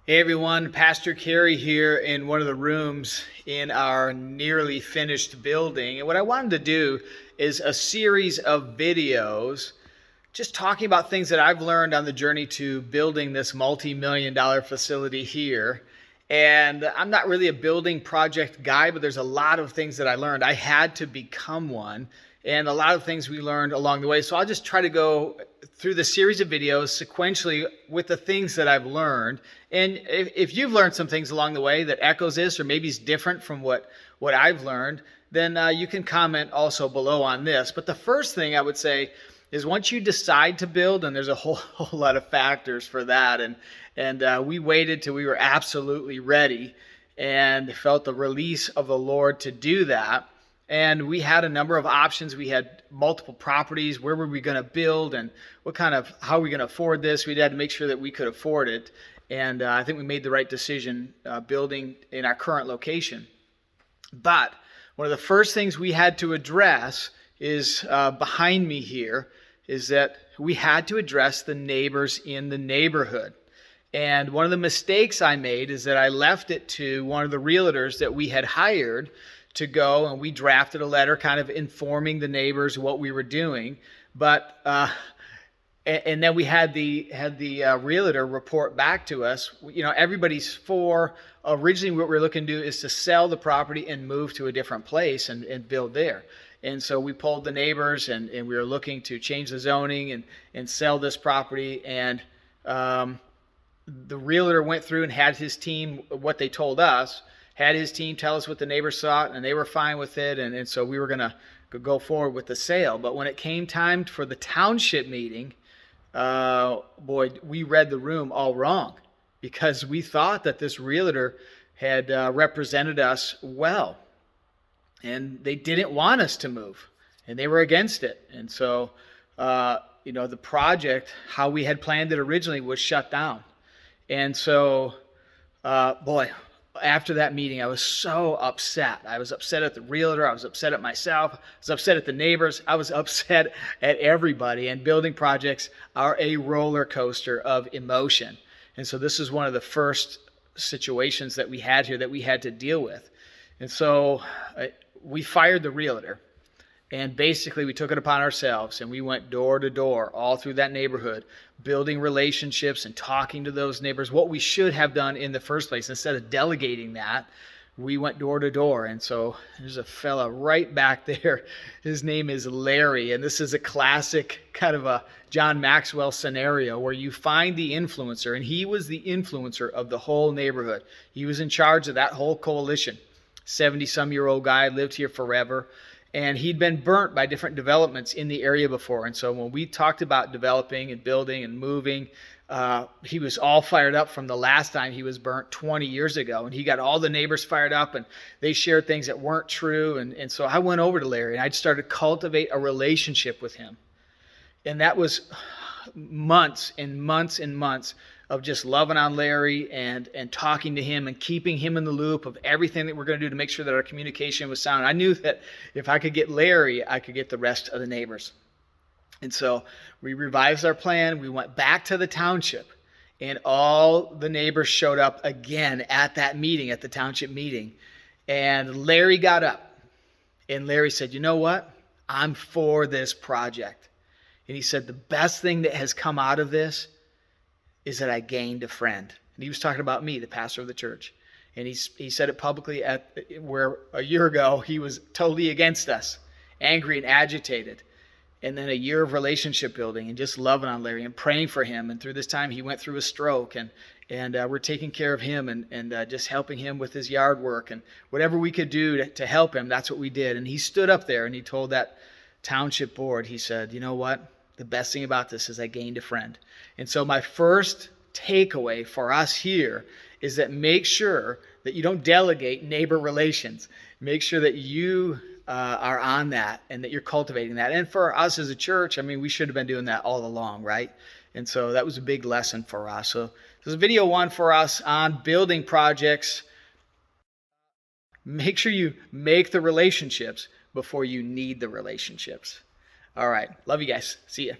Hey everyone, Pastor Carey here in one of the rooms in our nearly finished building. And what I wanted to do is a series of videos just talking about things that I've learned on the journey to building this multi-million-dollar facility here. And I'm not really a building project guy, but there's a lot of things that I learned. I had to become one, and a lot of things we learned along the way. So I'll just try to go through the series of videos sequentially with the things that I've learned. And if you've learned some things along the way that echoes this, or maybe is different from what I've learned, then you can comment also below on this. But the first thing I would say is once you decide to build, and there's a whole lot of factors for that, and we waited till we were absolutely ready and felt the release of the Lord to do that. And we had a number of options. We had multiple properties. Where were we going to build, and how are we going to afford this? We had to make sure that we could afford it. And I think we made the right decision building in our current location. But one of the first things we had to address is behind me here, is that we had to address the neighbors in the neighborhood. And one of the mistakes I made is that I left it to one of the realtors that we had hired to go, and we drafted a letter kind of informing the neighbors what we were doing. But and then we had the realtor report back to us. You know, everybody's for, originally what we were looking to do is to sell the property and move to a different place and build there. And so we polled the neighbors, and we were looking to change the zoning and sell this property. And the realtor went through and had his team, what they told us, had his team tell us what the neighbors thought, and they were fine with it. And so we were going to go forward with the sale. But when it came time for the township meeting, boy, we read the room all wrong, because we thought that this realtor had represented us well. And they didn't want us to move, and they were against it. And so, the project, how we had planned it originally, was shut down. And so, after that meeting, I was so upset. I was upset at the realtor. I was upset at myself. I was upset at the neighbors. I was upset at everybody. And building projects are a roller coaster of emotion. And so this is one of the first situations that we had here that we had to deal with. And so we fired the realtor. And basically, we took it upon ourselves, and we went door to door all through that neighborhood, building relationships and talking to those neighbors, what we should have done in the first place. Instead of delegating that, we went door to door. And so there's a fella right back there. His name is Larry, and this is a classic kind of a John Maxwell scenario where you find the influencer, and he was the influencer of the whole neighborhood. He was in charge of that whole coalition. 70-some-year-old guy, lived here forever. And he'd been burnt by different developments in the area before. And so when we talked about developing and building and moving, he was all fired up from the last time he was burnt 20 years ago. And he got all the neighbors fired up, and they shared things that weren't true. And so I went over to Larry, and I started to cultivate a relationship with him. And that was months and months and months of just loving on Larry and talking to him and keeping him in the loop of everything that we're going to do to make sure that our communication was sound. I knew that if I could get Larry, I could get the rest of the neighbors. And so we revised our plan. We went back to the township, and all the neighbors showed up again at that meeting, at the township meeting. And Larry got up, and Larry said, "You know what? I'm for this project." And he said, "The best thing that has come out of this is that I gained a friend." And he was talking about me, the pastor of the church. And he said it publicly where a year ago he was totally against us, angry and agitated. And then a year of relationship building and just loving on Larry and praying for him. And through this time, he went through a stroke, and we're taking care of him and just helping him with his yard work. And whatever we could do to help him, that's what we did. And he stood up there and he told that township board, he said, "You know what? The best thing about this is I gained a friend." And so my first takeaway for us here is that make sure that you don't delegate neighbor relations. Make sure that you are on that and that you're cultivating that. And for us as a church, I mean, we should have been doing that all along, right? And so that was a big lesson for us. So this is video one for us on building projects. Make sure you make the relationships before you need the relationships. All right. Love you guys. See ya.